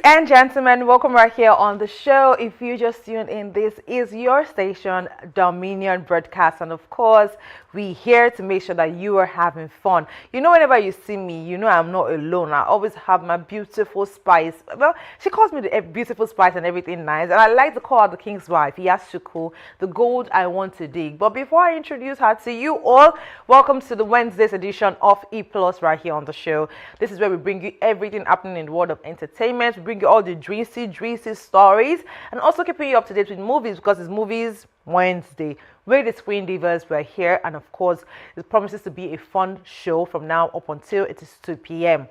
and gentlemen, welcome right here on the show. If you just tuned in, this is your station, Dominion Broadcast, and of course, we're here to make sure that you are having fun. You know, whenever you see me, you know I'm not alone. I always have my beautiful Spice. Well, she calls me the beautiful Spice and everything nice, and I like to call her the King's wife, Yasuku, the gold I want to dig. But before I introduce her to you all, welcome to the Wednesday's edition of E Plus right here on the show. This is where we bring you everything happening in the world of entertainment. We bring you all the juicy stories, and also keeping you up to date with movies, because it's Movies Wednesday. We're the Screen Divas, we're here, and of course, it promises to be a fun show from now up until it is 2 p.m.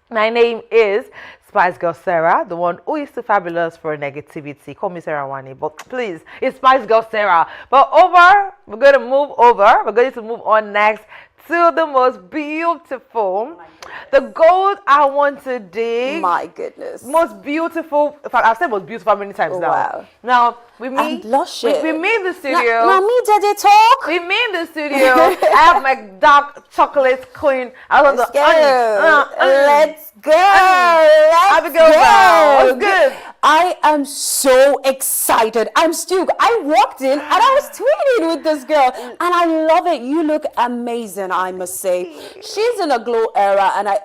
My name is Spice Girl Sarah, the one who is too fabulous for negativity. Call me Sarah Wani, but please, it's Spice Girl Sarah. But we're going to move on next to the most beautiful, the gold I want to dig. My goodness. Most beautiful. In fact, I've said most beautiful many times now. Wow. Now, we meet I'm blushing. We meet the studio. Now me did it talk. We meet the studio. I have my dark chocolate queen. I was Let's the go. Let's Let's go. Abigail Brown. What's good? I am so excited. I'm stoked. I walked in and I was tweeting with this girl, and I love it. You look amazing, I must say. She's in a glow era, and I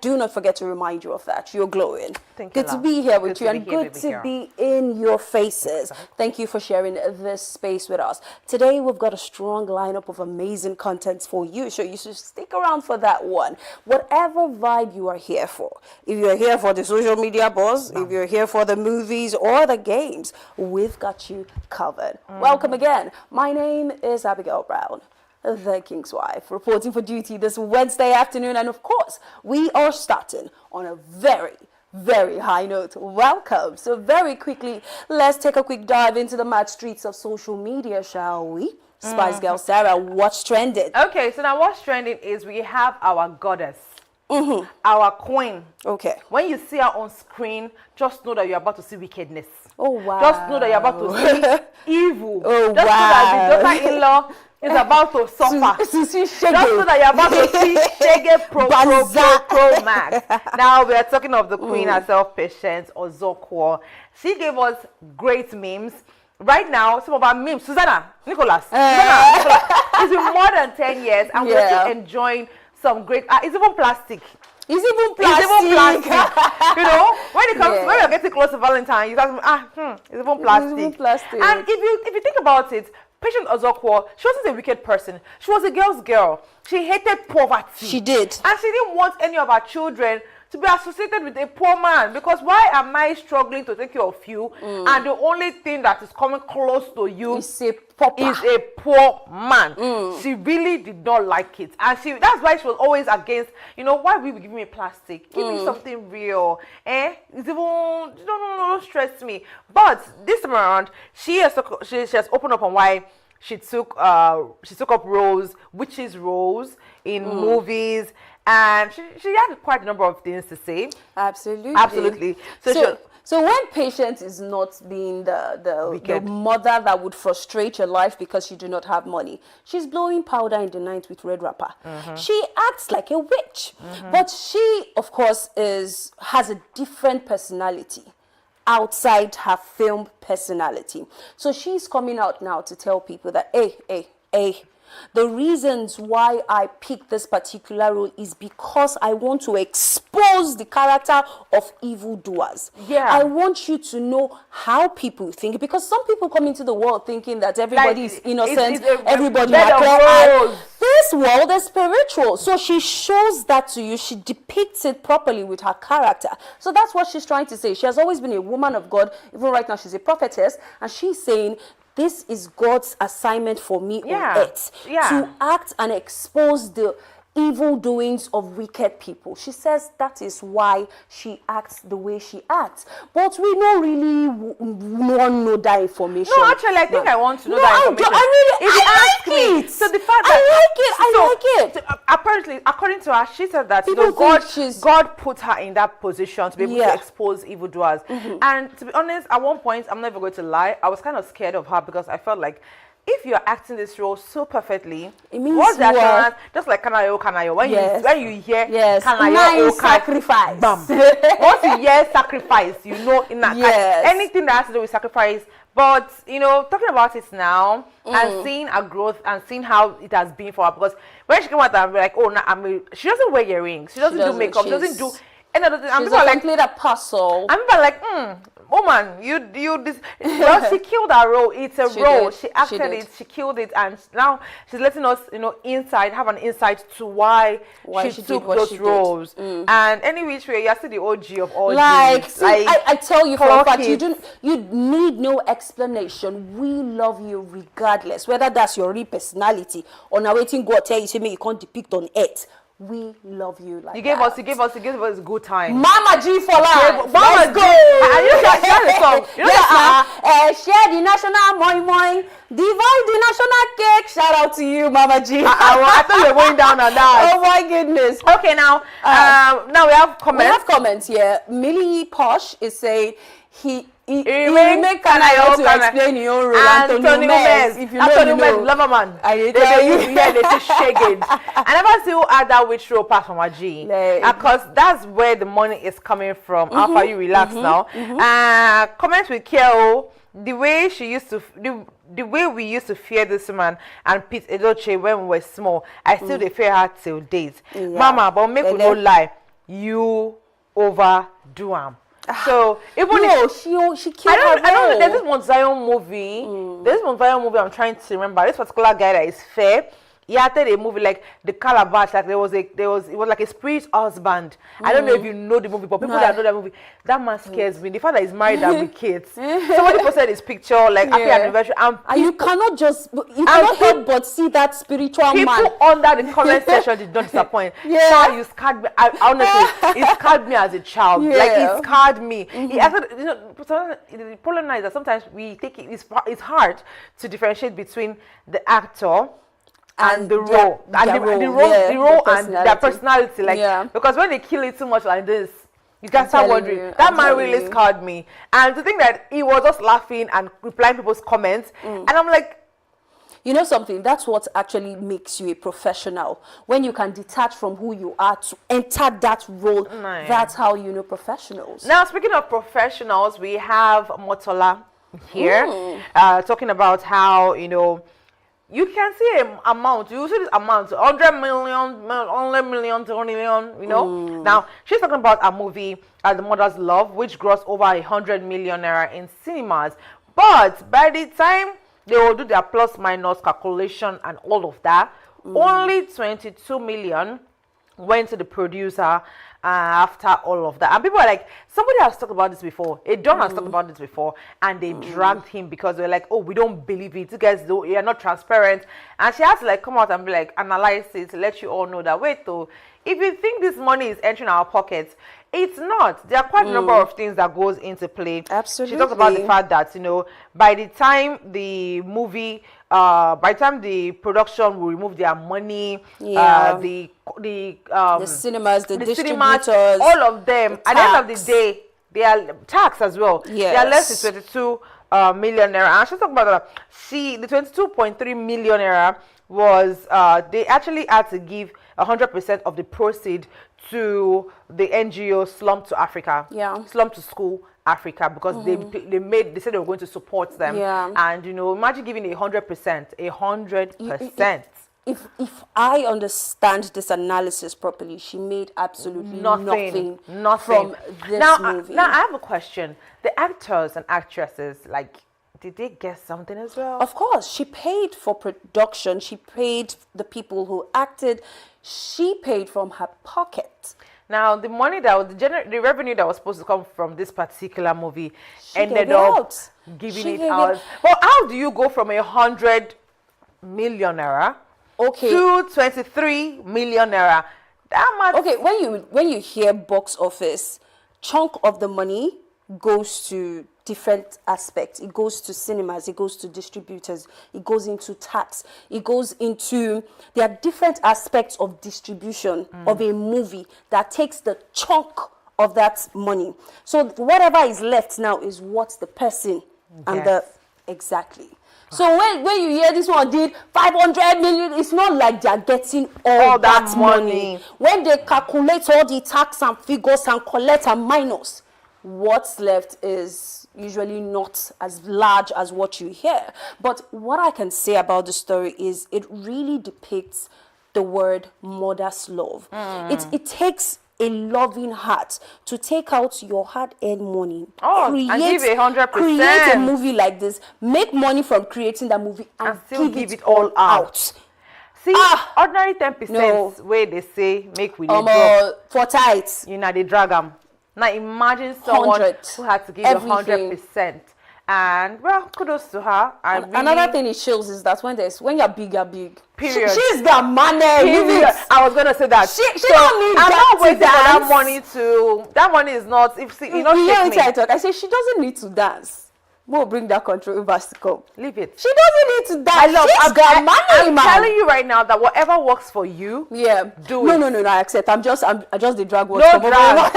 do not forget to remind you of that. You're glowing. Good to be here with you, and good to be in your faces. Thank you for sharing this space with us. Today, we've got a strong lineup of amazing contents for you, so you should stick around for that one. Whatever vibe you are here for. If you're here for the social media buzz, if you're here for the movies or the games, we've got you covered. Welcome again. My name is Abigail Brown, the King's wife, reporting for duty this Wednesday afternoon. And of course, we are starting on a very high note. Welcome. So very quickly, let's take a quick dive into the mad streets of social media, shall we? Spice Girl Sarah, what's trending? Okay, so now what's trending is we have our goddess. Our queen. Okay. When you see her on screen, just know that you're about to see wickedness. Oh, wow. Just know that you're about to see evil. Oh, just know that the daughter-in-law is about to suffer. Just know that you're about to see Shege Pro Max. Now we are talking of the queen herself, Patience Ozokwo. She gave us great memes. Right now, some of our memes, Susanna, Nicholas, it's been more than 10 years, and we're still enjoying some great. It's even plastic. It's even plastic. You know, when it comes when you're getting close to Valentine, you ask me, it's even plastic. It's even plastic. And if you think about it, Patience Ozokwo, she wasn't a wicked person. She was a girl's girl. She hated poverty. She did. And she didn't want any of her children to be associated with a poor man, because why am I struggling to take care of you, and the only thing that is coming close to you is a poor man? She really did not like it, and that's why she was always against, why will you give me plastic? Give me something real. It's even, don't stress me. But this time around, she has opened up on why she took up witches roles in movies. And she had quite a number of things to say. Absolutely. So when Patience is not being the mother that would frustrate your life because you do not have money, she's blowing powder in the night with red wrapper. She acts like a witch. But she, of course, has a different personality outside her film personality. So she's coming out now to tell people that, hey, the reasons why I picked this particular role is because I want to expose the character of evildoers. Yeah. I want you to know how people think, because some people come into the world thinking that everybody is innocent, everybody is this world is spiritual. So she shows that to you. She depicts it properly with her character. So that's what she's trying to say. She has always been a woman of God. Even right now, she's a prophetess, and she's saying, this is God's assignment for me on earth, to act and expose the evil doings of wicked people. She says that is why she acts the way she acts. But we don't really want to know that information. No, actually, I think I want to know that information. I like it. So the fact that I like it. Apparently, according to her, she said that God put her in that position to be able to expose evildoers. And to be honest, at one point, I'm never going to lie, I was kind of scared of her because I felt like if you're acting this role so perfectly, it means what's the you are- assurance? Just like Kanayo, when Yes. you hear Yes. Kanayo, Nine sacrifice. bam. Once you hear sacrifice, you know in that Yes. anything that has to do with sacrifice. But you know, talking about it now and seeing her growth and seeing how it has been for her, because when she came out and be like, oh, she doesn't wear earrings, she doesn't do makeup, she doesn't do any other thing. And She's people a are like, complete apostle. and people are like, woman, you this. Well, she killed her role. It's a She role. did. She acted She did. it. She killed it, and now she's letting us, have an insight to why Why she she did took what those she did. roles. And any which way, you're still the OG of all. Like, see, I tell you for a clock fact, it. you need no explanation. We love you regardless, whether that's your real personality or now waiting God tell you, say me you can't depict on earth. We love you like You gave that. us a good time. Mama G for life. Mama Let's G. go. And you share the song. You know Yes, that, share the national moi moi, divide the national cake. Shout out to you, Mama G. I thought you were going down on that. Oh my goodness. Okay, now we have comments. We have comments here. Millie Posh is saying he remained make Kanayo to Kanayo. explain your own role. Anthony Gomez. If you know, Anthony you Gomez, know. lover man. I They tell you. use they say shake it. I never see who had that which role apart from a G. Like- Because that's where the money is coming from. After you relax now. Comments with Keo, the way she used to the way we used to fear this woman and Pete Edochie when we were small, I still dey fear her till date. Yeah. Mama, but make we no lie, you overdo am. So even No, if she killed her I don't know. role. There's this Mount Zion movie. There's this Mount Zion movie I'm trying to remember. This particular guy that is fair. He acted a movie like The Calabash, like it was like a spirit husband. I don't know if you know the movie, but people that know that movie, that man scares me. The fact that he's married and with kids. Somebody posted his picture, like happy anniversary, and you cannot help but see that spiritual people man. under the comment section did not disappoint. Yeah. Child, you scared me. Honestly, it scared me as a child. Yeah. Like it scared me. He acted, the problem is that sometimes we take it. It's hard to differentiate between the actor and the role, their and their personality. Like because when they kill it too much like this, you can start wondering. That man really scared me. And to think that he was just laughing and replying people's comments, and I'm like. You know something? That's what actually makes you a professional. When you can detach from who you are to enter that role, that's how you know professionals. Now, speaking of professionals, we have Motola here talking about how, you can see an amount. You see this amount, 100 million, 2 million, Now, she's talking about a movie, The Mother's Love, which grossed over 100 million naira in cinemas. But by the time they will do their plus minus calculation and all of that, only 22 million went to the producer after all of that. And people are like, somebody has talked about this before. Don has talked about this before, and they dragged him because they're like, oh, we don't believe it. You guys you're not transparent. And she has to come out and be like, analyze it, let you all know that, wait though, if you think this money is entering our pockets, it's not. There are quite a number of things that goes into play. Absolutely. She talks about the fact that, by the time the movie, by the time the production will remove their money, the cinemas, the cinemas, distributors, all of them, at the end of the day, they are taxed as well. Yes. They are less than 22 million naira. And she's talking about that. The 22.3 million naira was, they actually had to give 100% of the proceed to the NGO Slum to Africa, Slum to School Africa, because they said they were going to support them. And imagine giving 100%, 100%. If I understand this analysis properly, she made absolutely nothing from this movie. Now I have a question. The actors and actresses, did they get something as well? Of course, she paid for production. She paid the people who acted. She paid from her pocket. Now, the money the revenue that was supposed to come from this particular movie ended up giving it out. Well, how do you go from 100 million naira to 23 million naira? That much. Okay, when you hear box office, chunk of the money goes to different aspects. It goes to cinemas, it goes to distributors, it goes into tax, it goes into, there are different aspects of distribution of a movie that takes the chunk of that money. So whatever is left now is what the person and exactly. So when you hear this one did 500 million, it's not like they're getting all that money. When they calculate all the tax and figures and collect and minus, what's left is usually not as large as what you hear. But what I can say about the story is it really depicts the word mother's love. It takes a loving heart to take out your hard-earned money, and give 100%. Create a movie like this, make money from creating that movie, and still give it all out. See, ordinary 10% No. where they say make with a drop. For tithes. You know, they drag them. Now imagine someone 100, who had to give everything. 100%. And well, kudos to her. And really, another thing it shows is that when you're big, you're big. Period. She's the money. Period. I was gonna say that. She don't need I'm that not waiting for dance. that money to. That money is not. If you know, shake me. I talk. I say she doesn't need to dance. We'll bring that controversy to come. Leave it. She doesn't need to dance. She's got money, I'm man. telling you right now that whatever works for you, do it. No, I accept. I just the drag words. No drag.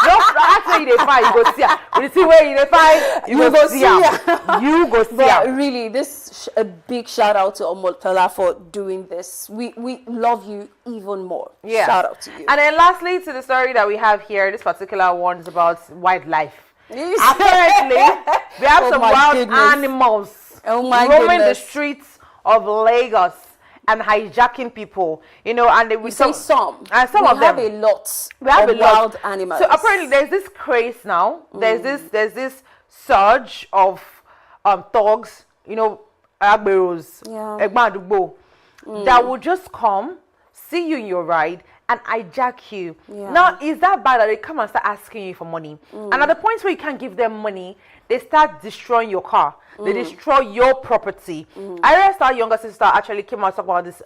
Actually, they fight. You go see her. When you see where you fight, you go see her. You go see her. But really, this a big shout out to Omotala for doing this. We love you even more. Yeah. Shout out to you. And then lastly, to the story that we have here, this particular one is about wildlife. Apparently, we have some wild animals roaming the streets of Lagos and hijacking people, you know, and we say some. And some of them. We have a lot. We have a lot. Wild animals. So apparently, there's this craze now. There's this surge of thugs, you know, agberos, Egmadugbo, that will just come, see you in your ride, and hijack you. Now, is that bad that they come and start asking you for money? And at the point where you can't give them money, they start destroying your car. They destroy your property. Arya Star younger sister actually came out to talk about this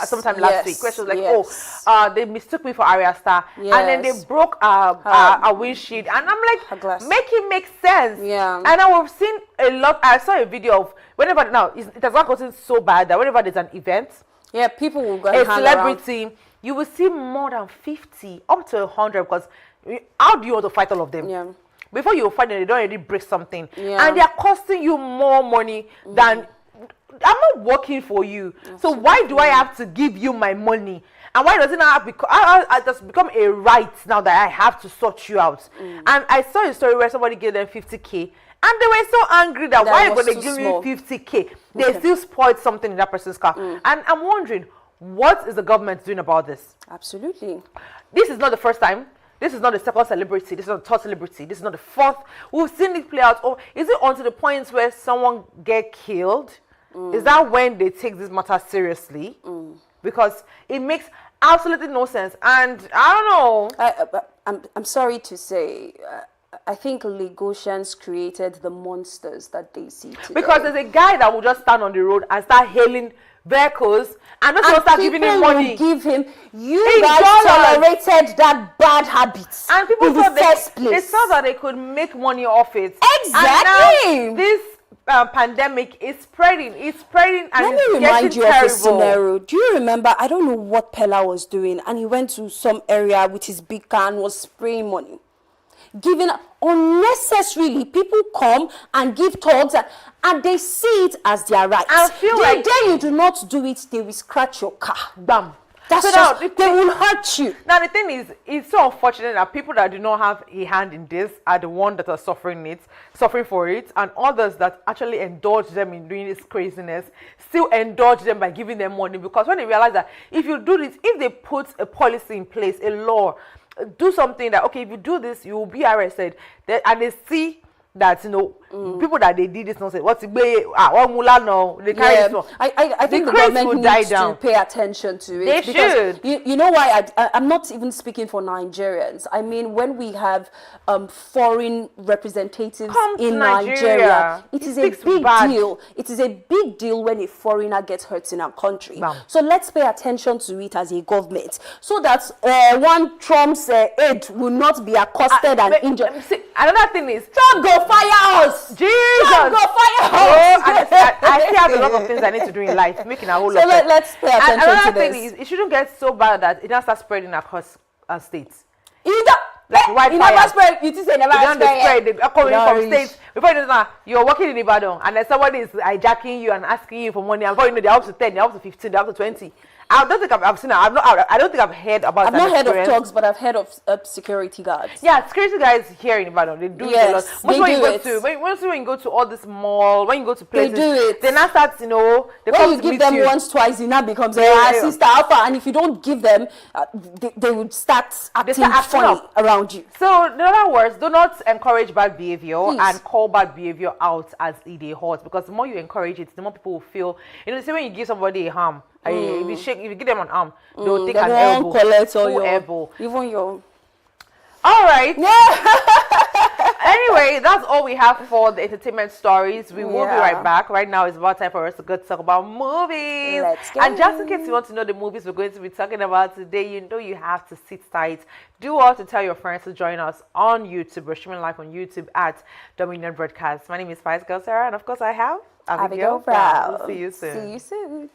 sometime last week. Where she was like, they mistook me for Arya Star. And then they broke a windshield. And I'm like, make it make sense. And I've seen a lot. I saw a video of whenever, now, it has not gotten so bad that whenever there's an event, people will go a celebrity, you will see more than 50, up to 100, because how do you want to fight all of them? Before you fight them, they don't already break something. And they are costing you more money than, I'm not working for you. So why do I have to give you my money? And why does it not become a right now that I have to sort you out? And I saw a story where somebody gave them 50K. And they were so angry that why are you going to give me 50K? They still spoiled something in that person's car. And I'm wondering, what is the government doing about this? Absolutely. This is not the first time. This is not the second celebrity. This is not the third celebrity. This is not the fourth. We've seen it play out. Or is it on to the point where someone get killed? Is that when they take this matter seriously? Because it makes absolutely no sense. And I don't know. I'm sorry to say, I think Lagosians created the monsters that they see today. Because there's a guy that will just stand on the road and start hailing vehicles and just start giving him money. Give him. You guys tolerated that bad habit. And people thought they saw that they could make money off it. Exactly. And now this pandemic is spreading. It's spreading, and let me remind you of a scenario. Do you remember? I don't know what Pella was doing, and he went to some area with his big car and was spraying money. Giving unnecessarily, people come and give talks and they see it as their right. I feel like the day you do not do it, they will scratch your car. Bam. That's so just, they will hurt you. Now the thing is, it's so unfortunate that people that do not have a hand in this are the ones that are suffering for it, and others that actually indulge them in doing this craziness still indulge them by giving them money, because when they realize that if you do this, if they put a policy in place, a law, do something that, okay, if you do this, you will be arrested, and they see that, you know, people that they did this nonsense, what's it, they carry this one. I think the government needs to pay attention to it. They should. You know why? I'm not even speaking for Nigerians. I mean, when we have foreign representatives in Nigeria, it is a big deal. It is a big deal when a foreigner gets hurt in our country. Bam. So let's pay attention to it as a government, so that one Trump's aide will not be accosted and injured. See, another thing is, Trump go fire us. Jesus! Trump go fire us. I still have a lot of things I need to do in life, making a whole lot. So let's pay attention to this. Another thing is, it shouldn't get so bad that it doesn't start spreading across states. like white You fire. never spread. You just say never They spread. spread. They are coming from Nourish. states. Before you know that, you're working in Ibadan, and then somebody is hijacking you and asking you for money. And before you know, they're up to 10, they're up to 15, they're up to 20. I don't think I've seen. I don't think I've heard about. I've not heard of thugs, but I've heard of security guards. Yeah, security guys here in Ibadan, they do it a lot. Most when you go to all this mall, when you go to places, they do it. They now start, they when come you to give meet them you. once, twice, it now becomes sister alpha, and if you don't give them, they would start acting funny around you. So, in other words, do not encourage bad behavior. Please. And call bad behavior out as it is hot, because the more you encourage it, the more people will feel. The same way you give somebody a harm. If you give them an arm, they'll take an elbow. Elbow. Even your. All right. Anyway, that's all we have for the entertainment stories. We will be right back. Right now, it's about time for us to go talk about movies. Let's go. And just in case you want to know the movies we're going to be talking about today, you have to sit tight. Do all to tell your friends to join us on YouTube. We're streaming live on YouTube at Dominion Broadcast. My name is Spice Girl Sarah, and of course, I have Abigail Brown. We'll see you soon. See you soon.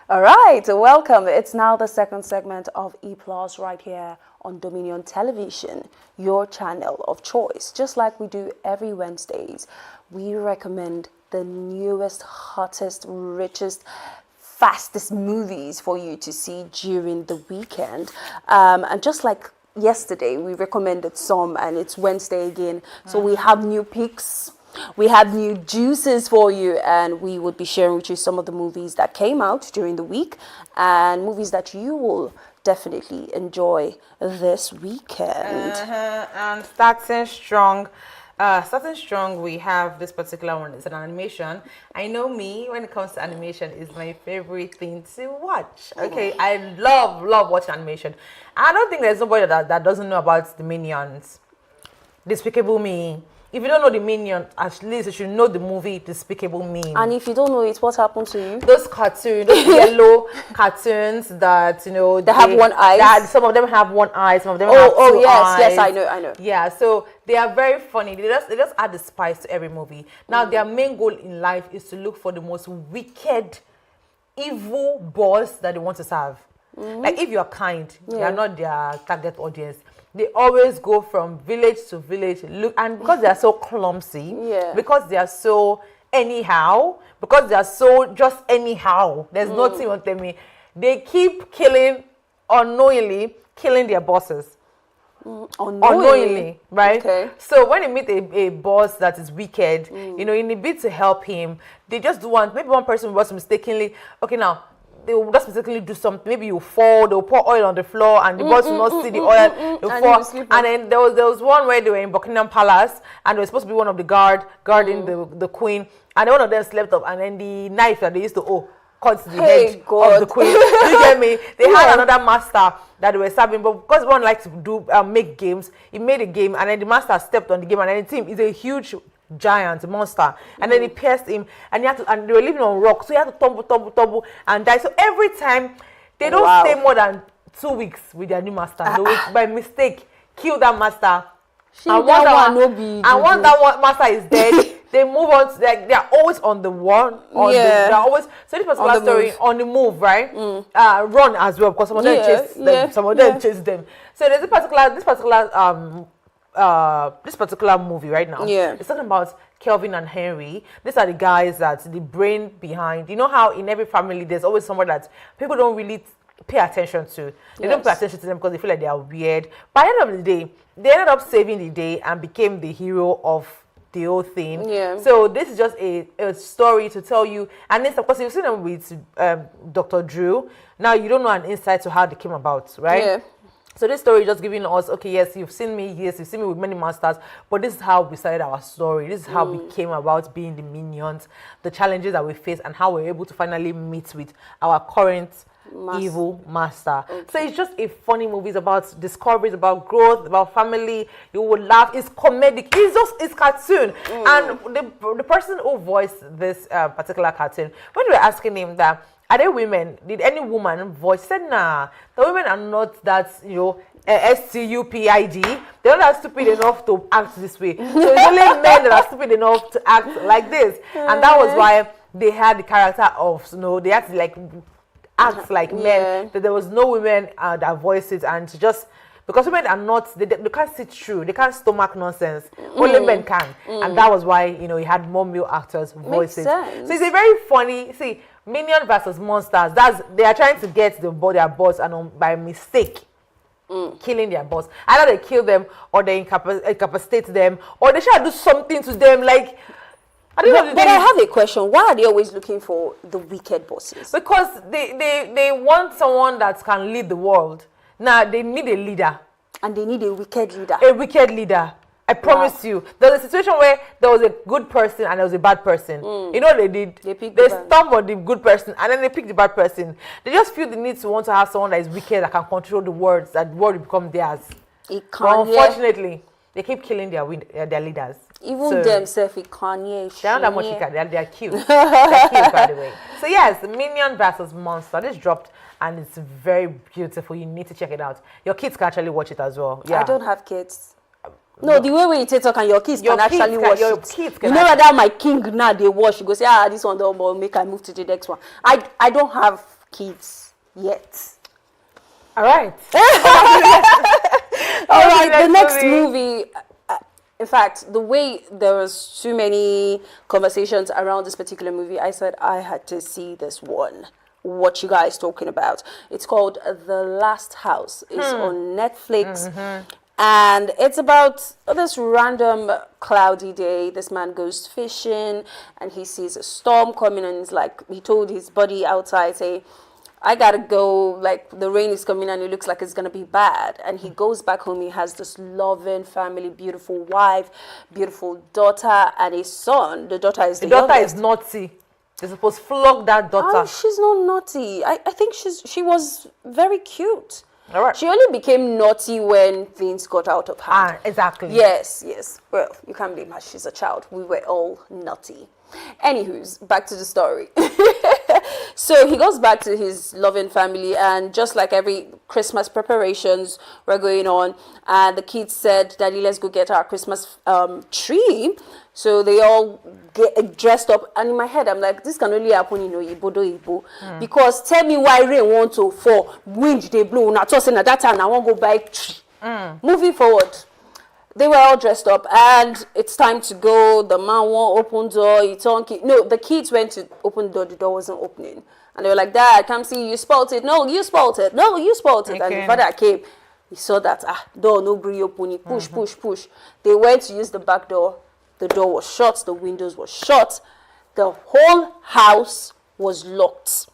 All right, welcome. It's now the second segment of E Plus right here on Dominion Television, your channel of choice. Just like we do every Wednesdays, we recommend the newest, hottest, richest, fastest movies for you to see during the weekend. And just like yesterday we recommended some, and it's Wednesday again. So we have new picks. We have new juices for you, and we would be sharing with you some of the movies that came out during the week and movies that you will definitely enjoy this weekend. And starting strong. We have this particular one. It's an animation. I know me, when it comes to animation, is my favorite thing to watch. Okay, I love watching animation. I don't think there's nobody that doesn't know about the Minions. Despicable Me. If you don't know the Minions, at least you should know the movie Despicable Me. And if you don't know it, what happened to you? Those cartoons, those yellow cartoons that, you know, they have one eye. Some of them have one eye, some of them have two eyes. Yes, I know. Yeah, so they are very funny. They just add the spice to every movie. Now, their main goal in life is to look for the most wicked, evil boss that they want to serve. Like, if you're kind, you're not their target audience. They always go from village to village, and because they are so clumsy, because they are so anyhow, because they are so just anyhow, there's nothing on them. They keep unknowingly killing their bosses. Unknowingly, right? Okay. So when you meet a boss that is wicked, you know, in a bid to help him, they just do maybe one person was mistakenly, they will just mistakenly do something. Maybe you fall, they'll pour oil on the floor, and the boss will not see the oil. They'll fall. And then there was one where they were in Buckingham Palace, and there was supposed to be one of the guarding the queen, and one of them slept up, and then the knife that they used to cut the head of the queen. You get me? They had another master that they were serving, but because one likes to do make games, he made a game, and then the master stepped on the game, and then the team is a huge giant monster, and then he pierced him, and they were living on rock, so he had to tumble and die. So every time they don't stay more than 2 weeks with their new master. They will, by mistake, kill that master. And once that one master is dead, they move on to, like, they are always on the run. They're always, so this particular story on the move, right? Run as well, because some of them chase them, some of them chase them. So there's this particular movie right now. It's talking about Kelvin and Henry. These are the guys that the brain behind. You know how in every family there's always someone that people don't really pay attention to. They don't pay attention to them because they feel like they are weird. By the end of the day, they ended up saving the day and became the hero of the whole thing. So this is just a story to tell you, and this, of course, you've seen them with Dr. Drew. Now you don't know an insight to how they came about, right? So this story is just giving us, okay, yes, you've seen me, yes, you've seen me with many masters, but this is how we started our story. This is how we came about being the Minions, the challenges that we face, and how we're able to finally meet with our current evil master. So it's just a funny movie. It's about discoveries, about growth, about family. You will laugh. It's comedic. It's cartoon. And the person who voiced this particular cartoon, when we were asking him that, are they women? Did any woman voice? He said, nah, the women are not that, stupid. They're not stupid enough to act this way. So it's only men that are stupid enough to act like this. And that was why they had the character of, they had to act like men. That there was no women that voiced it, and just because women are not, they can't sit through, they can't stomach nonsense. Only men can, and that was why he had more male actors voice it. So it's a very funny. See, Minion versus Monsters. They are trying to get their boss, and by mistake, killing their boss. Either they kill them, or they incapacitate them, or they try to do something to them. Like, but I have a question. Why are they always looking for the wicked bosses? Because they want someone that can lead the world. Now they need a leader. And they need a wicked leader. A wicked leader. I promise you. There was a situation where there was a good person and there was a bad person. You know what they did? They stumbled on the good person and then they picked the bad person. They just feel the need to want to have someone that is wicked, that can control the words, that the world will become theirs. But unfortunately, they keep killing their leaders. Even themselves, Kanye. They're not that much wicked. They're cute. They're cute, by the way. So yes, Minion versus Monster. This dropped and it's very beautiful. You need to check it out. Your kids can actually watch it as well. I don't have kids. No, the way we talk and your kids can actually watch it. You know that my king now they watch. You go say, this one don't make I move to the next one. I don't have kids yet. All right. All right. The next movie. In fact, the way there was too many conversations around this particular movie, I said I had to see this one. what you guys talking about. It's called The Last House. It's on Netflix. And it's about this random cloudy day. This man goes fishing and he sees a storm coming, and he's like, he told his buddy outside, say, I gotta go, like the rain is coming and it looks like it's gonna be bad. And he goes back home. He has this loving family, beautiful wife, beautiful daughter, and a son. The daughter is the daughter youngest. is naughty. They're supposed to flog that daughter. Oh, she's not naughty. I think she was very cute. All right. She only became naughty when things got out of hand. Exactly. Yes. Well, you can't blame her. She's a child. We were all naughty. Anywho's, back to the story. So he goes back to his loving family, and just like every Christmas preparations were going on, and the kids said, Daddy, let's go get our Christmas tree. So they all get dressed up, and in my head I'm like, this can only happen in Oyibo, because tell me why rain want to fall, wind they blow, not tossing at that time I won't go buy tree. Moving forward, they were all dressed up, and it's time to go. The man won't open door. The kids went to open the door. The door wasn't opening, and they were like, Dad, come see, you spoiled it. No, you spoiled it. No, you spoiled it. Okay. And the father came. He saw that door no gree open. He push. They went to use the back door. The door was shut. The windows were shut. The whole house was locked.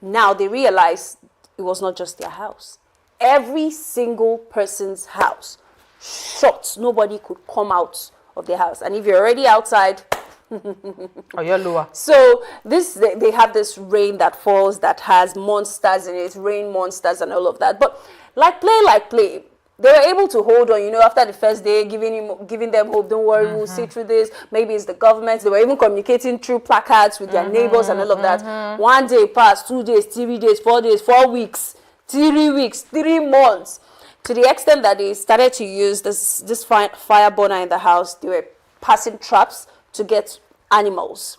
Now they realized it was not just their house. Every single person's house shut. Nobody could come out of the house, and if you're already outside, you're lower. So they have this rain that falls that has monsters in it, rain monsters and all of that. But like play, they were able to hold on. After the first day, giving them hope. Don't worry, we'll see through this. Maybe it's the government. They were even communicating through placards with their neighbors and all of that. 1 day passed, 2 days, 3 days, 4 days, 4 weeks, 3 weeks, 3 months. To the extent that they started to use this fire burner in the house, they were passing traps to get animals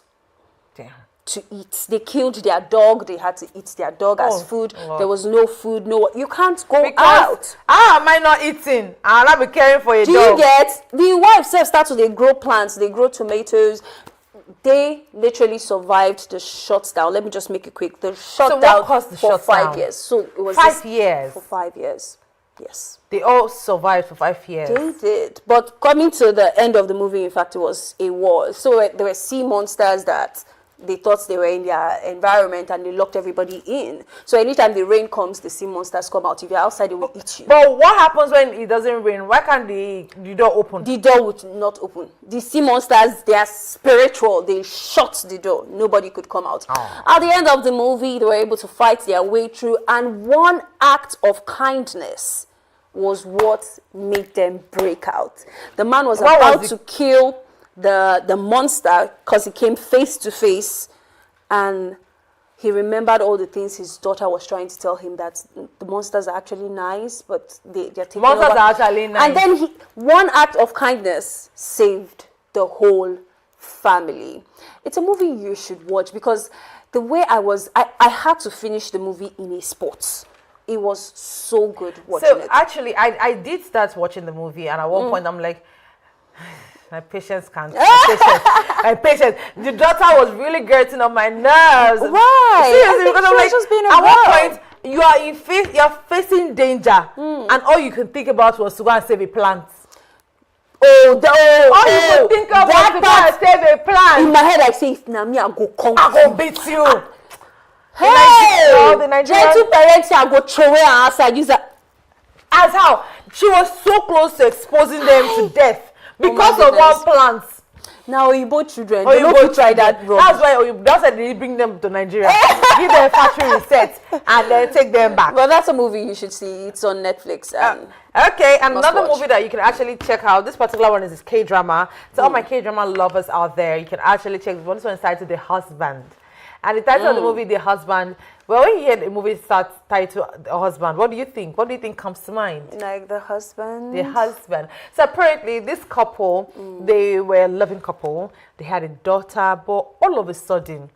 to eat. They killed their dog. They had to eat their dog as food. Lord. There was no food. You can't go out. How am I not eating? I'll not be caring for a dog. Do you get? The wife self starts to grow plants. They grow tomatoes. They literally survived the shutdown. Let me just make it quick. The shutdown for 5 years. So it was 5 years. For 5 years. Yes. They all survived for 5 years. They did. But coming to the end of the movie, in fact, it was a war. So there were sea monsters that they thought they were in their environment, and they locked everybody in. So anytime the rain comes, the sea monsters come out. If you're outside, they will eat you. But what happens when it doesn't rain? Why can't the door open? The door would not open. The sea monsters, they are spiritual. They shut the door. Nobody could come out. At the end of the movie, they were able to fight their way through, and one act of kindness was what made them break out. The man was about to kill the monster because he came face to face, and he remembered all the things his daughter was trying to tell him, that the monsters are actually nice, but they're taking over. Monsters are actually nice. And then one act of kindness saved the whole family. It's a movie you should watch, because the way I had to finish the movie in a spot. It was so good watching it. So actually, I did start watching the movie, and at one point I'm like, my patience can't. My patience. The daughter was really getting on my nerves. Why? Seriously, because I'm like, just being at one point you're facing danger, and all you can think about was to go and save a plant. All you could think about was to go and save a plant. In my head, I say, if Nami, I go beat you. Hey, the Nigerian parents are go throw away outside. As how she was so close to exposing them to death because of one plant. Now Oyibo children, they don't try that wrong. That's why they bring them to Nigeria, give them a factory reset, and then take them back. Well, that's a movie you should see. It's on Netflix. Okay, and another movie that you can actually check out. This particular one is K-drama. So all my K-drama lovers out there, you can actually check this one. This one is titled The Husband. And the title of the movie, The Husband, well, when you hear the movie starts titled The Husband, what do you think? What do you think comes to mind? Like the husband? The husband. So apparently this couple, they were a loving couple. They had a daughter, but all of a sudden,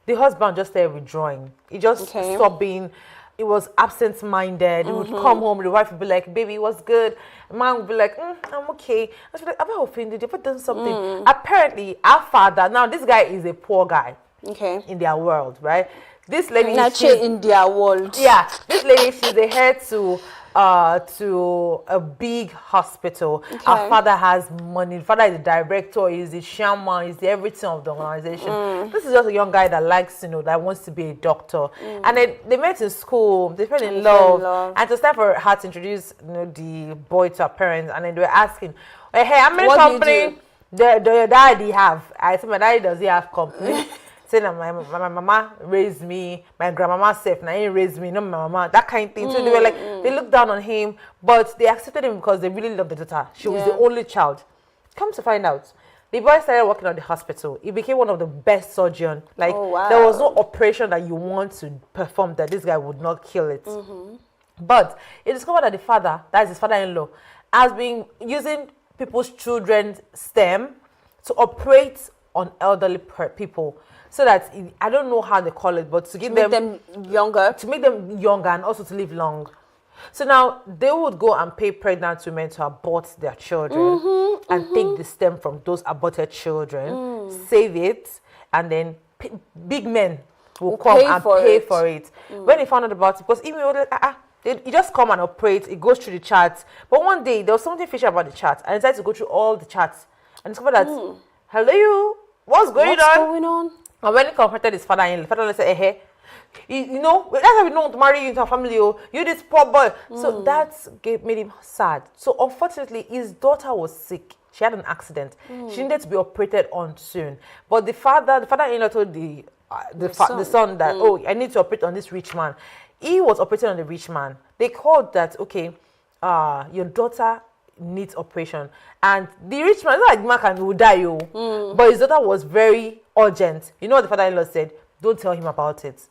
the husband just started withdrawing. He just stopped being, he was absent-minded. He would come home, the wife would be like, baby, what's good? The man would be like, I'm okay. I was like, have I offended you? Have I done something? Apparently, our father, now this guy is a poor guy. In their world, right? This lady, in their world. Yeah, this lady, she's the head to a big hospital. Okay. Her father has money. The father is the director, he's the chairman, he's the everything of the organization. This is just a young guy that likes, that wants to be a doctor. And they met in school, they fell in love. And it was time for her to introduce the boy to her parents. And then they were asking, hey, how many company do your daddy have? I said, my daddy, does he have company? Saying that my mama raised me, my grandmama said, now he raised me, not my mama, that kind of thing. So they were like, they looked down on him, but they accepted him because they really loved the daughter. She was the only child. Come to find out, the boy started working at the hospital. He became one of the best surgeons. Like, there was no operation that you want to perform that this guy would not kill it. But he discovered that the father, that is his father-in-law, has been using people's children's stem to operate on elderly people. So that, I don't know how they call it, but to give them younger. To make them younger and also to live long. So now, they would go and pay pregnant women to abort their children and take the stem from those aborted children, save it, and then big men will come and pay for it. When he found out about it, because even he just come and operate, it goes through the charts. But one day, there was something fishy about the chart, and I decided to go through all the charts and discover that, hello you, what's going on? And when he confronted his father-in-law, the father-in-law said, hey, that's how we don't want to marry you into our family, you this poor boy. So that made him sad. So unfortunately, his daughter was sick. She had an accident. She needed to be operated on soon. But the father-in-law told the son that, I need to operate on this rich man. He was operating on the rich man. They called that, okay, your daughter needs operation. And the rich man, it's not like man will die, but his daughter was very urgent. You know what the father-in-law said? Don't tell him about it.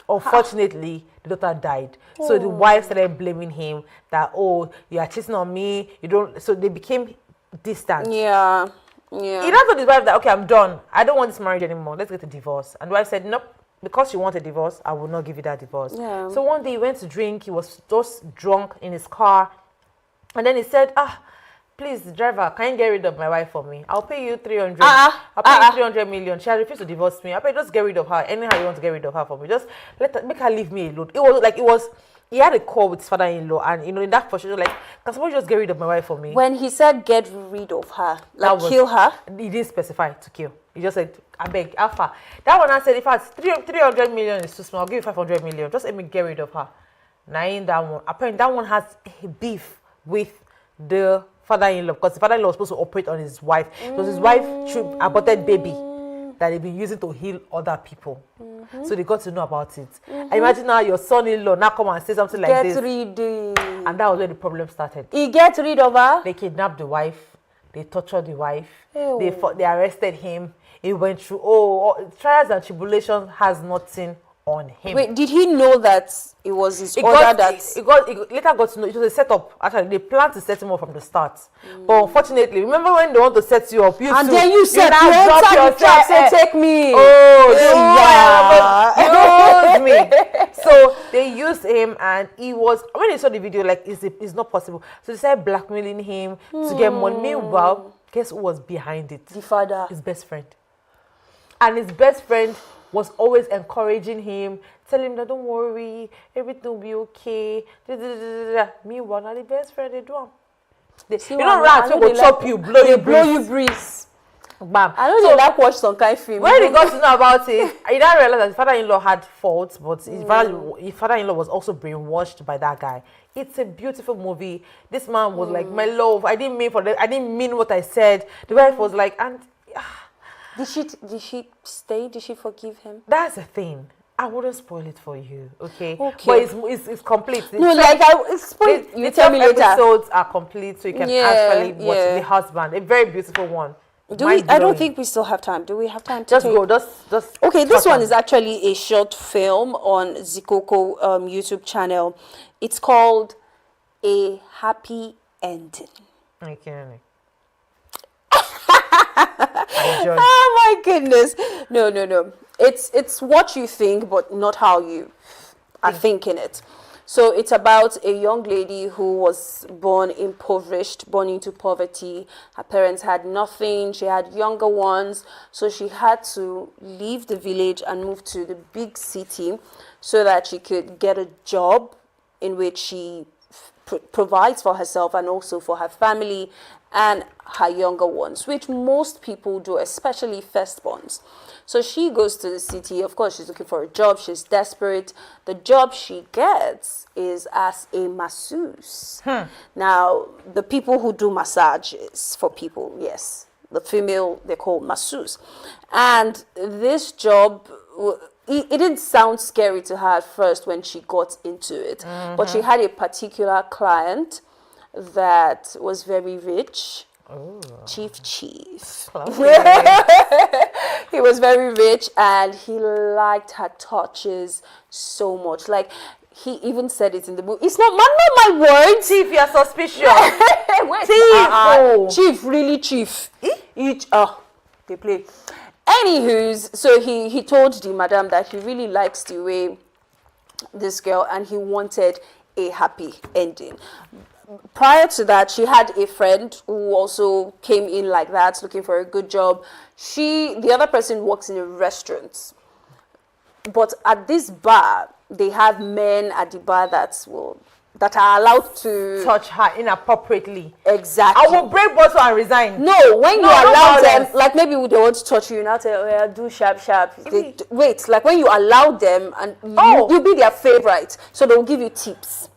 Unfortunately, the daughter died. So the wife started blaming him that, you are cheating on me. You don't. So they became distant. Yeah. He now told his wife that, okay, I'm done. I don't want this marriage anymore. Let's get a divorce. And the wife said, nope. Because you want a divorce, I will not give you that divorce. Yeah. So one day he went to drink. He was just drunk in his car. And then he said, please, driver, can you get rid of my wife for me? I'll pay you 300. I'll pay you 300 million. She has refused to divorce me. I'll pay, just get rid of her. Anyhow you want to get rid of her for me. Just make her leave me alone. He had a call with his father-in-law, and in that frustration, like, can somebody just get rid of my wife for me? When he said get rid of her, kill her? He didn't specify to kill. He just said, I beg, Alpha. That one I said, if it's 300 million is too small, I'll give you 500 million. Just let me get rid of her. Now in that one, apparently that one has a beef with the father-in-law, because the father-in-law was supposed to operate on his wife. It was his wife aborted baby that they've been using to heal other people. So they got to know about it. Imagine now your son-in-law now come and say something like this. And that was where the problem started. He gets rid of her? They kidnapped the wife. They tortured the wife. They arrested him. He went through trials and tribulations, has nothing on him. Wait, did he know that it was his order that... He later got to know, it was a setup. Actually, they planned to set him up from the start. But unfortunately, remember when they want to set you up, and then you said, you entered the trap, say, take me. Use me. So they used him, and he was, when they saw the video, like, it's not possible. So they started blackmailing him to get money. Meanwhile, guess who was behind it? The father. His best friend. And his best friend was always encouraging him, telling him that don't worry, everything will be okay. Meanwhile, now the best friend, they do them. Rats will chop you, blow you breeze. Bam. I know they like watch some kind of film. When he got to know about it, he didn't realize that his father-in-law had faults, but his father-in-law was also brainwashed by that guy. It's a beautiful movie. This man was like, my love, I didn't mean what I said. The wife was like, and... Did she stay? Did she forgive him? That's the thing. I wouldn't spoil it for you, okay? But it's complete. You tell me later. Episodes are complete, so you can actually watch The Husband. A very beautiful one. I don't think we still have time. Do we have time to just go? Just okay, this one is actually a short film on Zikoko YouTube channel. It's called A Happy Ending. Okay. Oh my goodness. No. It's what you think, but not how you are thinking it. So it's about a young lady who was born impoverished, born into poverty. Her parents had nothing. She had younger ones. So she had to leave the village and move to the big city so that she could get a job in which she provides for herself and also for her family and her younger ones, which most people do, especially firstborns. So she goes to the city. Of course, she's looking for a job. She's desperate. The job she gets is as a masseuse. Now, the people who do massages for people, yes, the female, they're called masseuse. And this job, it didn't sound scary to her at first when she got into it. But she had a particular client that was very rich. Oh. Chief. He was very rich and he liked her touches so much. Like, he even said it in the book. It's not my word. Chief, you're suspicious. Wait, Chief. Chief, really chief. They play. Anywho's, so he told the madam that he really likes the way this girl and he wanted a happy ending. Prior to that, she had a friend who also came in like that, looking for a good job. The other person works in a restaurant. But at this bar, they have men at the bar that are allowed to touch her inappropriately. Exactly. I will break bottle and resign. No, when you allow them, like maybe they want to touch you, now tell, oh, yeah, do sharp. Wait, like when you allow them and you be their favorite, so they'll give you tips.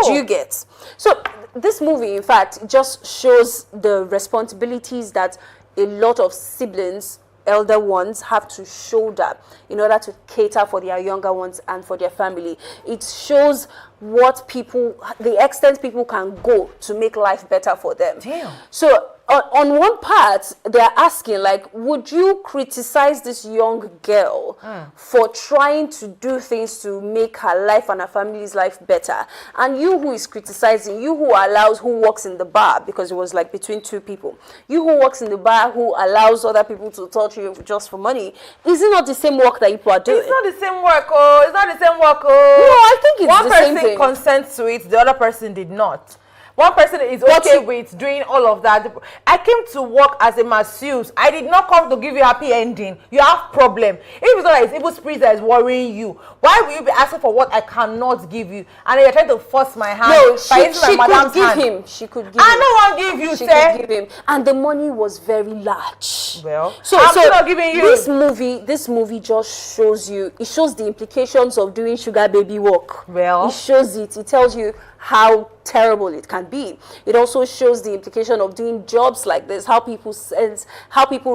Do you get? So this movie, in fact, just shows the responsibilities that a lot of siblings, elder ones, have to shoulder in order to cater for their younger ones and for their family. It shows the extent people can go to make life better for them. Damn. So on one part, they're asking, like, would you criticize this young girl for trying to do things to make her life and her family's life better? And you who is criticizing, you who works in the bar, because it was like between two people, you who works in the bar, who allows other people to touch you just for money, is it not the same work that people are doing? It's not the same work, It's not the same work, No, I think it's the same thing. One person consents to it, the other person did not. One person is okay with doing all of that. I came to work as a masseuse. I did not come to give you a happy ending. You have problem. If it's not like it's evil spirit that is worrying you, why will you be asking for what I cannot give you? And you're trying to force my hand. No, she could give him. She could give him. I don't want to give you, She could give him. And the money was very large. Well, I'm still not giving you. This movie just shows you, it shows the implications of doing sugar baby work. Well, it shows it. It tells you how terrible it can be. It also shows the implication of doing jobs like this, how people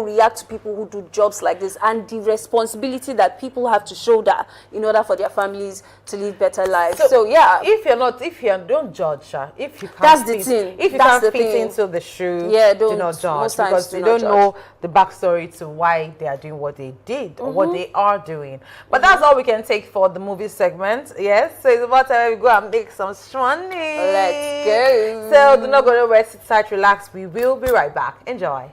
react to people who do jobs like this, and the responsibility that people have to shoulder in order for their families to live better lives. So yeah, don't judge her. If you can't that's the thing. If you can't fit into the shoe, do not judge, because you don't know the backstory to why they are doing what they did or what they are doing. But that's all we can take for the movie segment. Yes, so it's about time we go and make some money. Let's go. So do not go nowhere, sit tight, relax. We will be right back. Enjoy.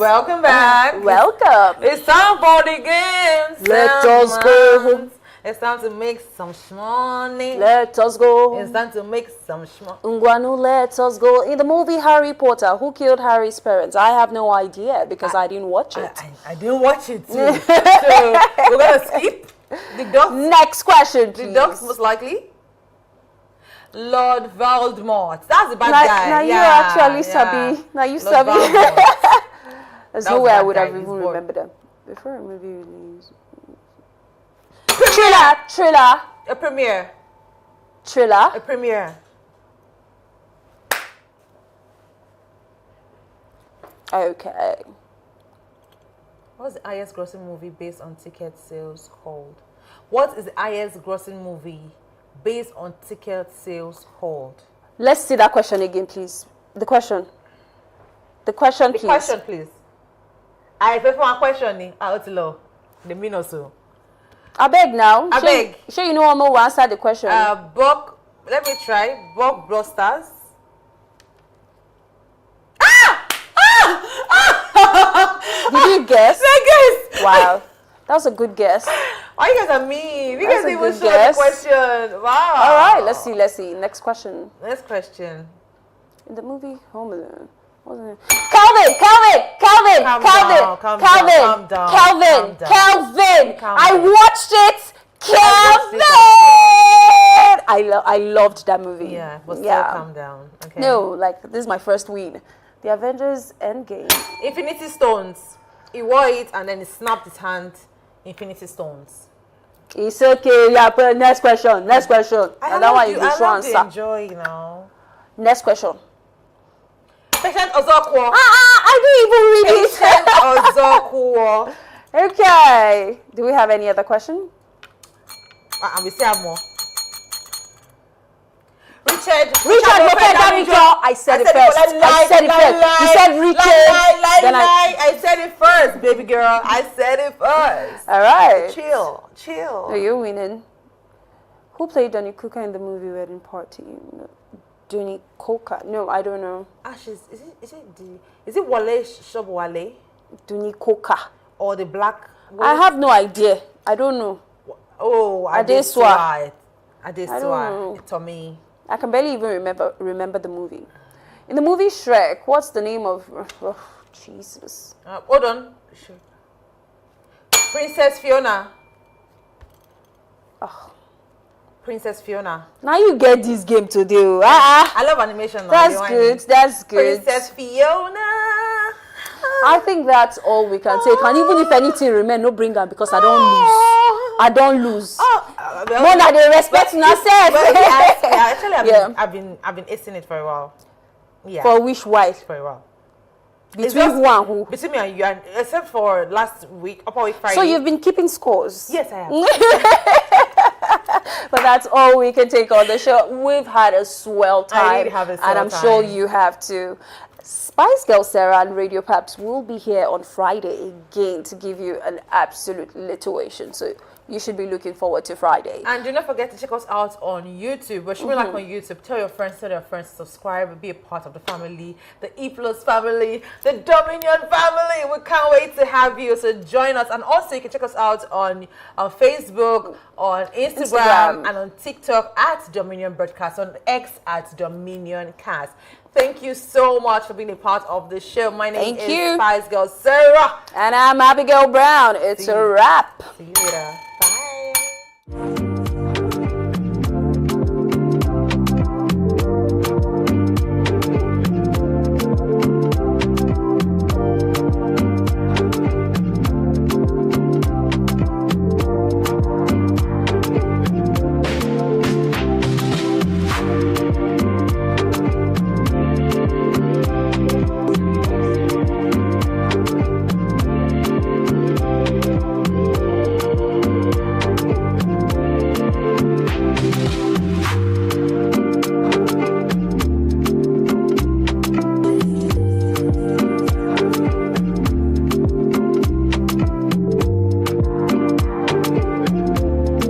Welcome back. Welcome. It's time for the games. Let us go. It's time to make some money. Let us go. It's time to make some money. Ungwanu, let us go. In the movie Harry Potter, who killed Harry's parents? I have no idea because I didn't watch it. I didn't watch it too. So we're gonna skip the dogs. Next question, please. The dogs most likely. Lord Voldemort. That's the bad guy. Now you actually sabi. Now you sabi. There's no way I would have even remembered them. Before a movie release. Thriller. A premiere. Thriller. A premiere. Okay. What's the highest grossing movie based on ticket sales called? What is the highest grossing movie based on ticket sales called? Let's see that question again, please. The question. The question, please. The question, please. I prefer one question. Out low. The mean also. I beg now. I beg. Sure, you know I'm going to answer the question. Buck. Let me try. Buck Blusters. Did you guess? I guess. Wow. That was a good guess. Why you guys are mean? You guys even show guess. the question. Wow. All right, let's see. Next question. Next question. In the movie Home Alone, wasn't it? Calvin. I watched it. Calvin. I loved that movie. Yeah, but still calm down. Okay. No, like this is my first win. The Avengers Endgame. Infinity Stones. He wore it and then he snapped his hand. Infinity Stones. It's okay. Yeah, but next question. Next question. And that one you should answer. Enjoy, you know. Next question. Patient Ozokwo. I didn't even read Patient Ozokwo. Okay. Do we have any other question? We still have more. Richard Mofedamijo. I said it first. You said Richard. I said it first, baby girl. I said it first. All right. Chill. Are you winning? Who played Donnie Coker in the movie Wedding Party? Donnie Coker. No, I don't know. Ashes. Is it Wale Shobwale? Donnie Coker. Or the black? I have no idea. I don't know. Oh, Adesua. Tommy. I can barely even remember the movie. In the movie Shrek, what's the name of... Oh, Jesus. Hold on. Princess Fiona. Oh. Princess Fiona. Now you get this game to do. I love animation. That's good. Princess Fiona. I think that's all we can take. And even if anything remains, no bring them because I don't lose. More than they respect myself. Actually, I've been acing it for a while. Yeah. For which while? For a while. Between who and who? Between me and you, except for last week, upper week Friday. So you've been keeping scores? Yes, I have. But that's all we can take on the show. We've had a swell time. I really have a swell and I'm sure you have too. Spice Girl Sarah and Radio Paps will be here on Friday again to give you an absolute lituation. So you should be looking forward to Friday. And do not forget to check us out on YouTube. We're showing like on YouTube. Tell your friends, subscribe, be a part of the family, the E+ family, the Dominion family. We can't wait to have you. So join us. And also you can check us out on Facebook, on Instagram, and on TikTok at Dominion Broadcast, on X at Dominion Cast. Thank you so much for being a part of the show. My name is Spice Girl Sarah. And I'm Abigail Brown. It's a wrap. See you later. Bye.